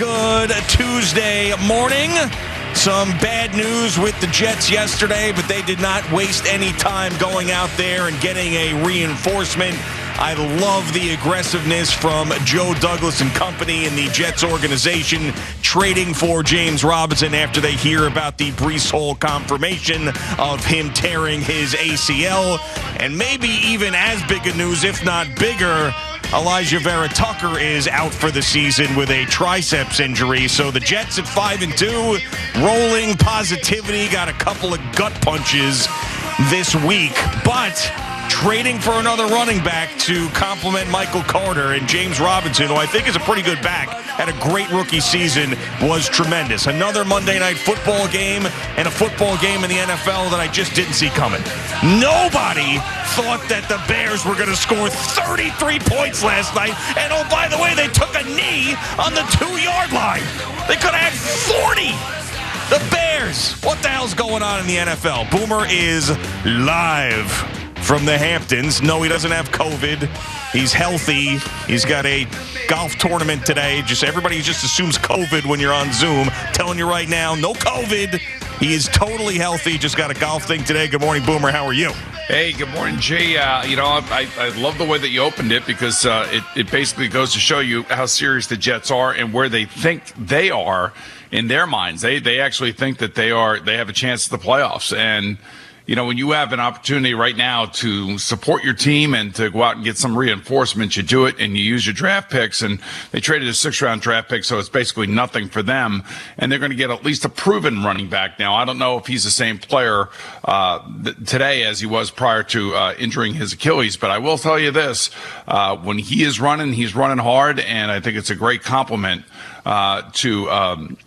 Good Tuesday morning. Some bad news with the Jets yesterday, but they did not waste any time going out there and getting a reinforcement. I love the aggressiveness from Joe Douglas and company in the Jets organization, trading for James Robinson after they hear about the Breece Hall confirmation of him tearing his ACL. And maybe even as big a news, if not bigger, Elijah Vera Tucker is out for the season with a triceps injury. So the Jets at 5-2, rolling positivity, got a couple of gut punches this week, but trading for another running back to complement Michael Carter and James Robinson, who I think is a pretty good back, had a great rookie season, was tremendous. Another Monday Night Football game and a football game in the NFL that I just didn't see coming. Nobody thought that the Bears were going to score 33 points last night. And oh, by the way, they took a knee on the 2-yard line. They could have had 40. The Bears. What the hell's going on in the NFL? Boomer is live from the Hamptons. No, he doesn't have COVID. He's healthy. He's got a golf tournament today. Everybody just assumes COVID when you're on Zoom. I'm telling you right now, no COVID. He is totally healthy. Just got a golf thing today. Good morning, Boomer. How are you? Hey, good morning, Jay. I love the way that you opened it because it basically goes to show you how serious the Jets are and where they think they are in their minds. They actually think that they have a chance at the playoffs. And you know, when you have an opportunity right now to support your team and to go out and get some reinforcements, you do it and you use your draft picks. And they traded a 6th-round draft pick, so it's basically nothing for them. And they're going to get at least a proven running back now. I don't know if he's the same player today as he was prior to injuring his Achilles, but I will tell you this: when he is running, he's running hard, and I think it's a great compliment to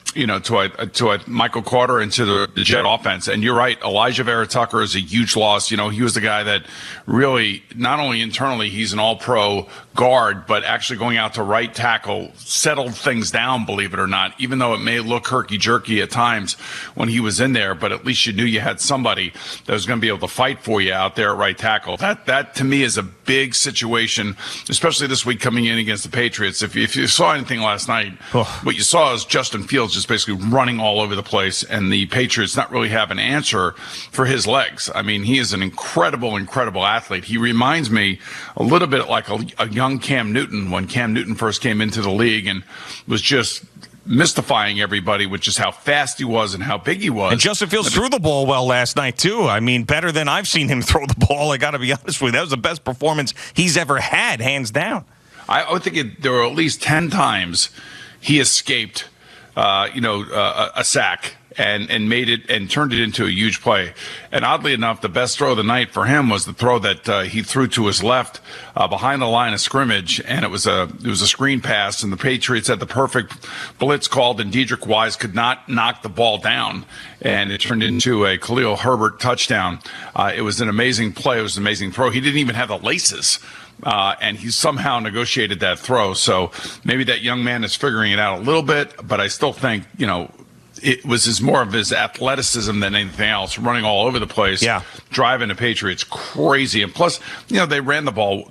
Michael Carter and to the Jet offense. And you're right, Elijah Vera Tucker is a huge loss. You know, he was the guy that really, not only internally, he's an all-pro guard, but actually going out to right tackle settled things down, believe it or not, even though it may look herky-jerky at times when he was in there, but at least you knew you had somebody that was going to be able to fight for you out there at right tackle. That to me is a big situation, especially this week coming in against the Patriots. If you saw anything last night, what you saw is Justin Fields just basically running all over the place, and the Patriots not really have an answer for his legs. I mean, he is an incredible athlete. He reminds me a little bit like a young Cam Newton when Cam Newton first came into the league and was just mystifying everybody with just how fast he was and how big he was. And Justin Fields threw the ball well last night, too. I mean, better than I've seen him throw the ball. I got to be honest with you. That was the best performance he's ever had, hands down. I would think there were at least 10 times he escaped a sack and made it and turned it into a huge play. And oddly enough, the best throw of the night for him was the throw that he threw to his left behind the line of scrimmage, and it was a screen pass, and the Patriots had the perfect blitz called, and Dedrick Wise could not knock the ball down, and it turned into a Khalil Herbert touchdown. It was an amazing play. It was an amazing throw. He didn't even have the laces. And he somehow negotiated that throw. So maybe that young man is figuring it out a little bit, but I still think, it was more of his athleticism than anything else, running all over the place, driving the Patriots crazy. And plus, they ran the ball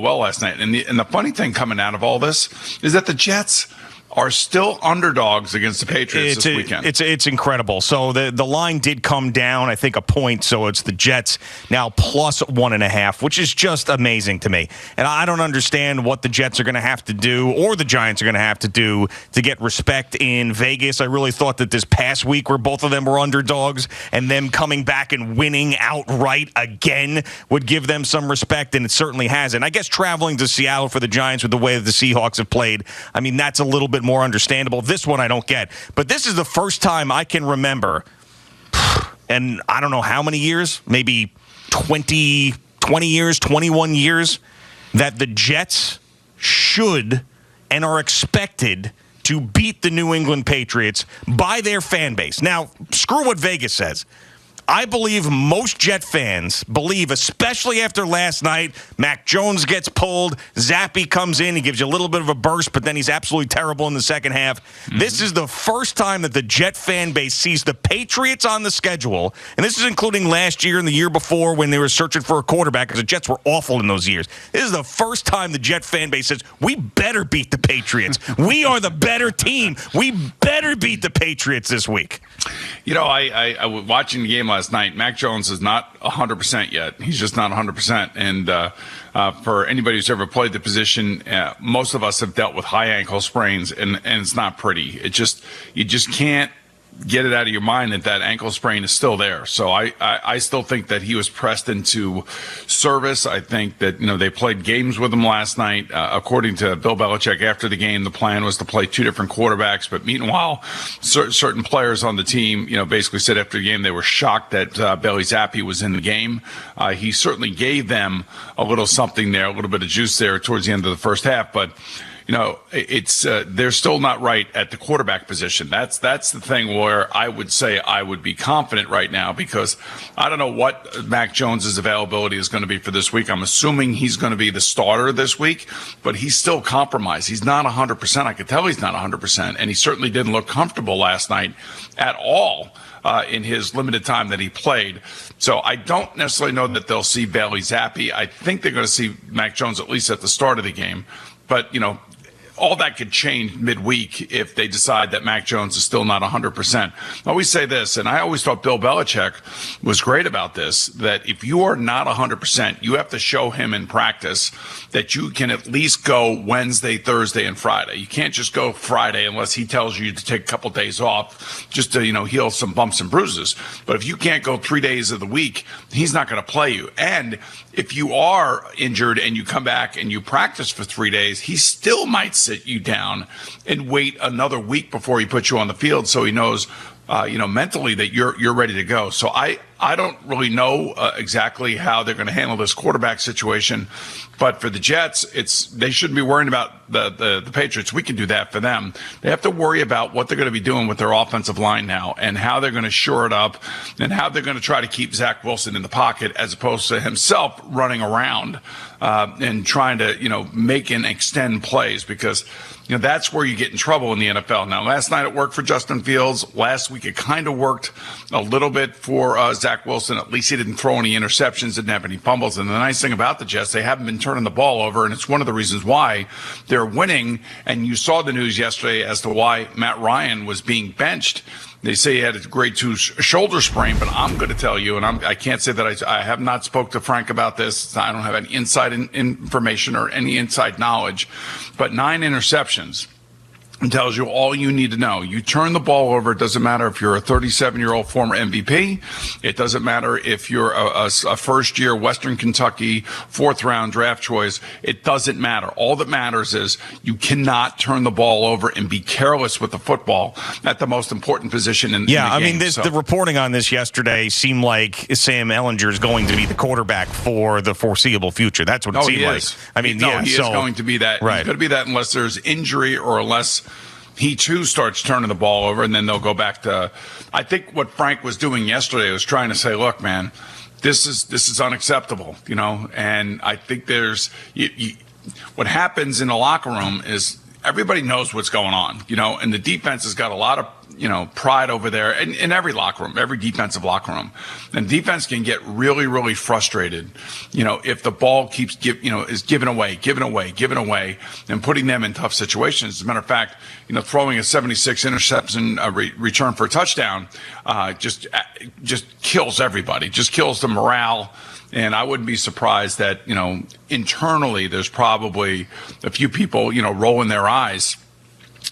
well last night. And the funny thing coming out of all this is that the Jets are still underdogs against the Patriots this weekend. It's incredible. So the line did come down, I think, a point. So it's the Jets now plus 1.5, which is just amazing to me. And I don't understand what the Jets are going to have to do, or the Giants are going to have to do, to get respect in Vegas. I really thought that this past week, where both of them were underdogs, and them coming back and winning outright again would give them some respect, and it certainly hasn't. I guess traveling to Seattle for the Giants with the way that the Seahawks have played, I mean, that's a little bit more understandable. This one I don't get. But this is the first time I can remember, and I don't know how many years, maybe 20 years, 21 years, that the Jets should and are expected to beat the New England Patriots by their fan base. Now, screw what Vegas says. I believe most Jet fans believe, especially after last night, Mac Jones gets pulled, Zappe comes in, he gives you a little bit of a burst, but then he's absolutely terrible in the second half. Mm-hmm. This is the first time that the Jet fan base sees the Patriots on the schedule, and this is including last year and the year before when they were searching for a quarterback, because the Jets were awful in those years. This is the first time the Jet fan base says, we better beat the Patriots. We are the better team. We better beat the Patriots this week. You know, I was watching the game last night. Mac Jones is not 100% yet. He's just not 100%. And for anybody who's ever played the position, most of us have dealt with high ankle sprains, and it's not pretty. You just can't get it out of your mind that ankle sprain is still there. So I still think that he was pressed into service. I think that, they played games with him last night. According to Bill Belichick after the game, the plan was to play two different quarterbacks. But meanwhile, certain players on the team, basically said after the game they were shocked that Bailey Zappe was in the game. He certainly gave them a little something there, a little bit of juice there towards the end of the first half. But it's they're still not right at the quarterback position. That's the thing where I would say I would be confident right now, because I don't know what Mac Jones's availability is going to be for this week. I'm assuming he's going to be the starter this week, but he's still compromised. He's not 100%. I could tell he's not 100%, and he certainly didn't look comfortable last night at all in his limited time that he played. So I don't necessarily know that they'll see Bailey Zappe. I think they're going to see Mac Jones at least at the start of the game. But, all that could change midweek if they decide that Mac Jones is still not 100%. I always say this, and I always thought Bill Belichick was great about this, that if you are not 100%, you have to show him in practice that you can at least go Wednesday, Thursday, and Friday. You can't just go Friday unless he tells you to take a couple days off just to, heal some bumps and bruises. But if you can't go 3 days of the week, he's not going to play you. And if you are injured and you come back and you practice for 3 days, he still might sit you down and wait another week before he puts you on the field, so he knows mentally that you're ready to go. So I don't really know exactly how they're going to handle this quarterback situation, but for the Jets, they shouldn't be worrying about the Patriots. We can do that for them. They have to worry about what they're going to be doing with their offensive line now, and how they're going to shore it up, and how they're going to try to keep Zach Wilson in the pocket as opposed to himself running around and trying to make and extend plays, because that's where you get in trouble in the NFL. Now, last night it worked for Justin Fields. Last week it kind of worked a little bit for Zach Wilson. At least he didn't throw any interceptions, didn't have any fumbles. And the nice thing about the Jets, they haven't been turning the ball over, and it's one of the reasons why they're winning. And you saw the news yesterday as to why Matt Ryan was being benched. They say he had a grade 2 shoulder sprain, but I'm going to tell you, and I can't say that I have not spoke to Frank about this. I don't have any inside information or any inside knowledge, but 9 interceptions tells you all you need to know. You turn the ball over. It doesn't matter if you're a 37-year-old former MVP. It doesn't matter if you're a first-year Western Kentucky 4th-round draft choice. It doesn't matter. All that matters is you cannot turn the ball over and be careless with the football at the most important position in the game. I mean, the reporting on this yesterday seemed like Sam Ehlinger is going to be the quarterback for the foreseeable future. That's what it seemed like. I mean, he is going to be that. Right. He's going to be that unless there's injury or unless he too starts turning the ball over, and then they'll go back to. I think what Frank was doing yesterday was trying to say, look, man, this is unacceptable, And I think there's what happens in the locker room is everybody knows what's going on, and the defense has got a lot of pride over there in every locker room, every defensive locker room. And defense can get really, really frustrated, if the ball keeps is given away, and putting them in tough situations. As a matter of fact, throwing a 76 interception return for a touchdown just kills everybody, just kills the morale. And I wouldn't be surprised that, internally there's probably a few people, rolling their eyes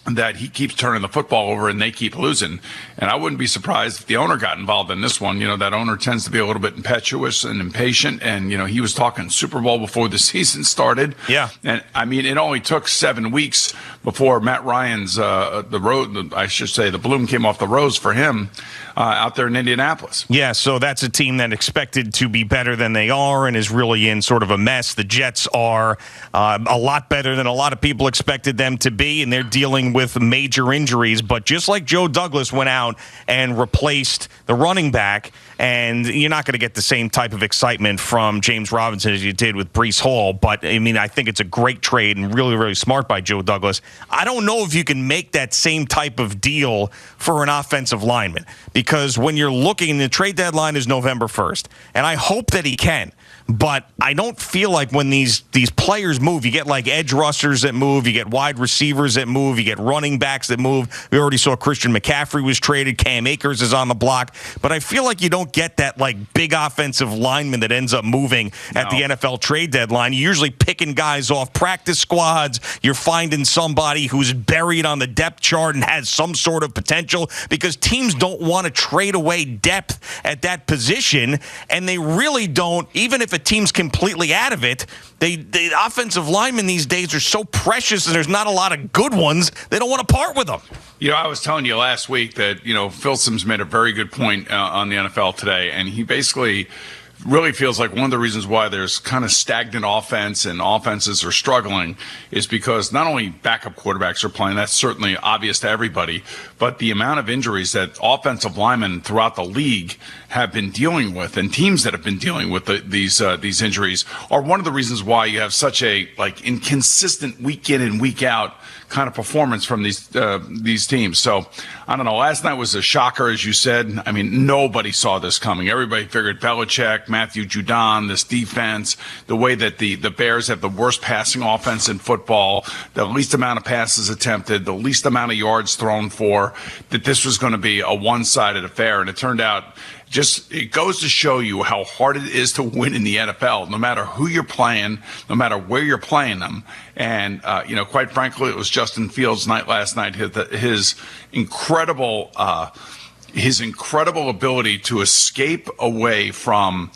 that he keeps turning the football over and they keep losing. And I wouldn't be surprised if the owner got involved in this one. That owner tends to be a little bit impetuous and impatient. And, he was talking Super Bowl before the season started. Yeah. And I mean, it only took 7 weeks before Matt Ryan's, the bloom came off the rose for him out there in Indianapolis. Yeah. So that's a team that expected to be better than they are and is really in sort of a mess. The Jets are a lot better than a lot of people expected them to be. And they're dealing dealing with major injuries. But just like Joe Douglas went out and replaced the running back, and you're not going to get the same type of excitement from James Robinson as you did with Breece Hall. But, I mean, I think it's a great trade and really, really smart by Joe Douglas. I don't know if you can make that same type of deal for an offensive lineman, because when you're looking, the trade deadline is November 1st, and I hope that he can. But I don't feel like when these players move, you get like edge rushers that move, you get wide receivers that move, you get running backs that move. We already saw Christian McCaffrey was traded. Cam Akers is on the block. But I feel like you don't get that like big offensive lineman that ends up moving at the NFL trade deadline. You're usually picking guys off practice squads. You're finding somebody who's buried on the depth chart and has some sort of potential, because teams don't want to trade away depth at that position, and they really don't, even if a team's completely out of it. The offensive linemen these days are so precious, and there's not a lot of good ones. They don't want to part with them. You know, I was telling you last week that, Phil Simms made a very good point on the NFL today, and he basically really feels like one of the reasons why there's kind of stagnant offense and offenses are struggling is because not only backup quarterbacks are playing, that's certainly obvious to everybody, but the amount of injuries that offensive linemen throughout the league have been dealing with, and teams that have been dealing with these injuries, are one of the reasons why you have such a inconsistent week in and week out kind of performance from these teams. So I don't know. Last night was a shocker, as you said. I mean, nobody saw this coming. Everybody figured Belichick, Matthew Judon, this defense, the way that the Bears have the worst passing offense in football, the least amount of passes attempted, the least amount of yards thrown for, that this was going to be a one-sided affair. And it turned out, it goes to show you how hard it is to win in the NFL, no matter who you're playing, no matter where you're playing them. And, quite frankly, it was Justin Fields' night last night. His incredible ability to escape away from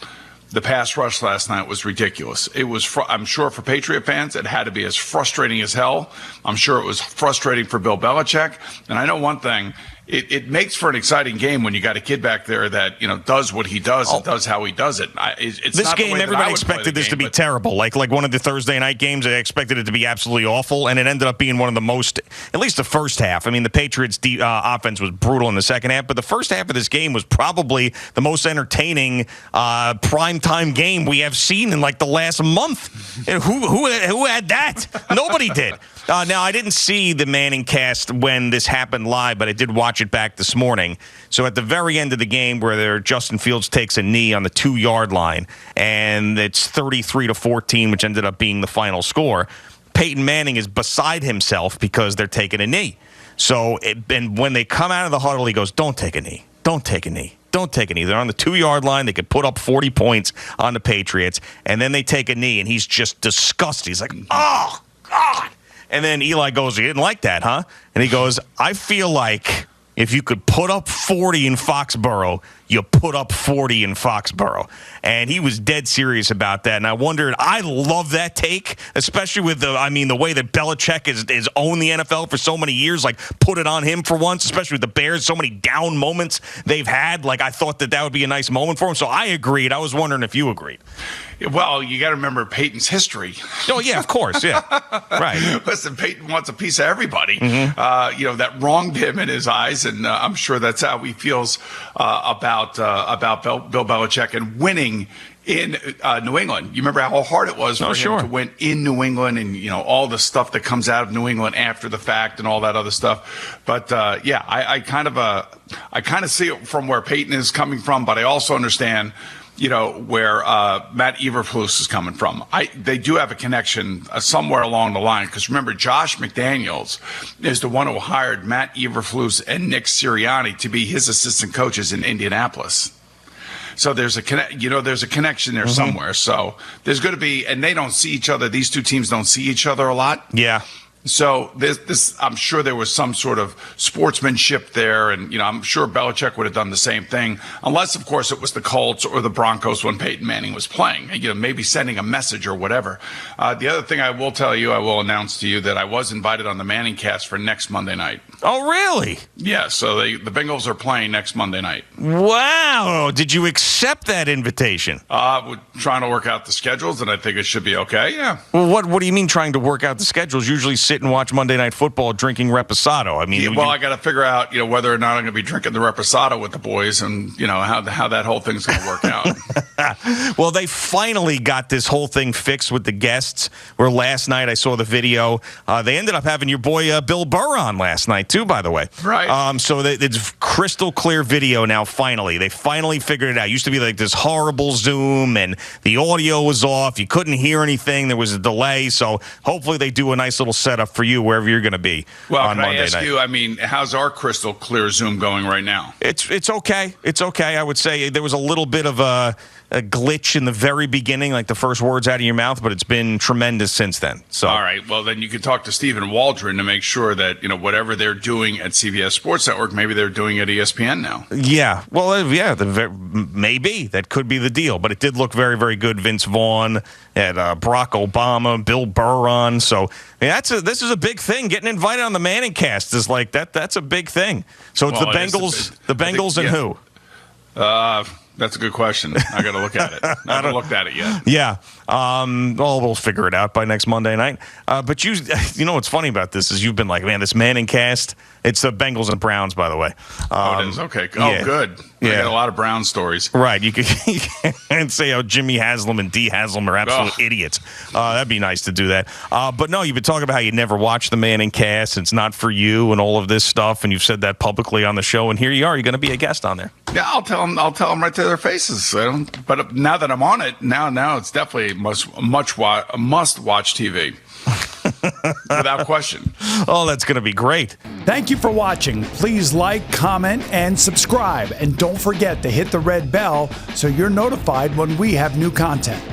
the pass rush last night was ridiculous. It was, I'm sure for Patriot fans, it had to be as frustrating as hell. I'm sure it was frustrating for Bill Belichick. And I know one thing. It makes for an exciting game when you got a kid back there that does what he does and does how he does it. It's this not game, the way everybody that expected this to be terrible. Like one of the Thursday night games, they expected it to be absolutely awful, and it ended up being one of the most, at least the first half. I mean, the Patriots' offense was brutal in the second half, but the first half of this game was probably the most entertaining primetime game we have seen in like the last month. And who had that? Nobody did. Now, I didn't see the Manning cast when this happened live, but I did watch it back this morning. So at the very end of the game where Justin Fields takes a knee on the 2-yard line, and it's 33-14, which ended up being the final score, Peyton Manning is beside himself because they're taking a knee. So and when they come out of the huddle, he goes, "Don't take a knee. Don't take a knee. Don't take a knee." They're on the 2-yard line. They could put up 40 points on the Patriots, and then they take a knee, and he's just disgusted. He's like, "Oh, God." And then Eli goes, "You didn't like that, huh?" And he goes, "I feel like if you could put up 40 in Foxborough, you put up 40 in Foxborough." And he was dead serious about that. And I wondered, I love that take, especially with the way that Belichick has owned the NFL for so many years. Like, put it on him for once, especially with the Bears, so many down moments they've had. Like, I thought that would be a nice moment for him. So I agreed. I was wondering if you agreed. Well, you got to remember Peyton's history. Oh, yeah, of course, yeah. Right. Listen, Peyton wants a piece of everybody. Mm-hmm. That wronged him in his eyes, and I'm sure that's how he feels about Bill Belichick and winning in New England. You remember how hard it was for him to win in New England, and all the stuff that comes out of New England after the fact and all that other stuff. But I kind of see it from where Peyton is coming from, but I also understand where Matt Eberflus is coming from. They do have a connection somewhere along the line, because remember, Josh McDaniels is the one who hired Matt Eberflus and Nick Sirianni to be his assistant coaches in Indianapolis. So there's a connection there somewhere. So there's going to be, and they don't see each other. These two teams don't see each other a lot. Yeah. So this, I'm sure there was some sort of sportsmanship there, and I'm sure Belichick would have done the same thing, unless, of course, it was the Colts or the Broncos when Peyton Manning was playing. Maybe sending a message or whatever. The other thing I will tell you, I will announce to you that I was invited on the Manning cast for next Monday night. Oh, really? Yeah. So the Bengals are playing next Monday night. Wow! Did you accept that invitation? We're trying to work out the schedules, and I think it should be okay. Yeah. Well, what do you mean trying to work out the schedules? Usually 6 sit and watch Monday Night Football drinking Reposado. I mean, yeah, well, I got to figure out, whether or not I'm going to be drinking the Reposado with the boys, and how that whole thing's going to work out. Well, they finally got this whole thing fixed with the guests. Where last night I saw the video. They ended up having your boy Bill Burr on last night too, by the way. Right. So it's crystal clear video now. Finally, they finally figured it out. It used to be like this horrible Zoom, and the audio was off. You couldn't hear anything. There was a delay. So hopefully they do a nice little setup for you wherever you're going to be on Monday night. Well, can I ask you? How's our crystal clear Zoom going right now? It's okay. It's okay. I would say there was a little bit of a glitch in the very beginning, like the first words out of your mouth, but it's been tremendous since then. So, all right. Well, then you can talk to Stephen Waldron to make sure that whatever they're doing at CBS Sports Network, maybe they're doing at ESPN now. Yeah. Well, yeah. Maybe that could be the deal, but it did look very, very good. Vince Vaughn had Barack Obama, Bill Burr on. So this is a big thing. Getting invited on the Manning cast is like that. That's a big thing. So it's the Bengals, and who? That's a good question. I got to look at it. I haven't looked at it yet. Yeah. We'll figure it out by next Monday night. But you know what's funny about this is you've been like, man, this Manning cast. It's the Bengals and Browns, by the way. It is? Okay. Oh, yeah. Good. I got a lot of Brown stories. Right. You can't say how Jimmy Haslam and Dee Haslam are absolute idiots. That'd be nice to do that. But no, you've been talking about how you never watched the Manning cast. It's not for you and all of this stuff. And you've said that publicly on the show. And here you are. You're going to be a guest on there. Yeah, I'll tell them right to their faces. But now that I'm on it, now it's definitely a must-watch TV. Without question. Oh, that's going to be great. Thank you for watching. Please like, comment, and subscribe. And don't forget to hit the red bell so you're notified when we have new content.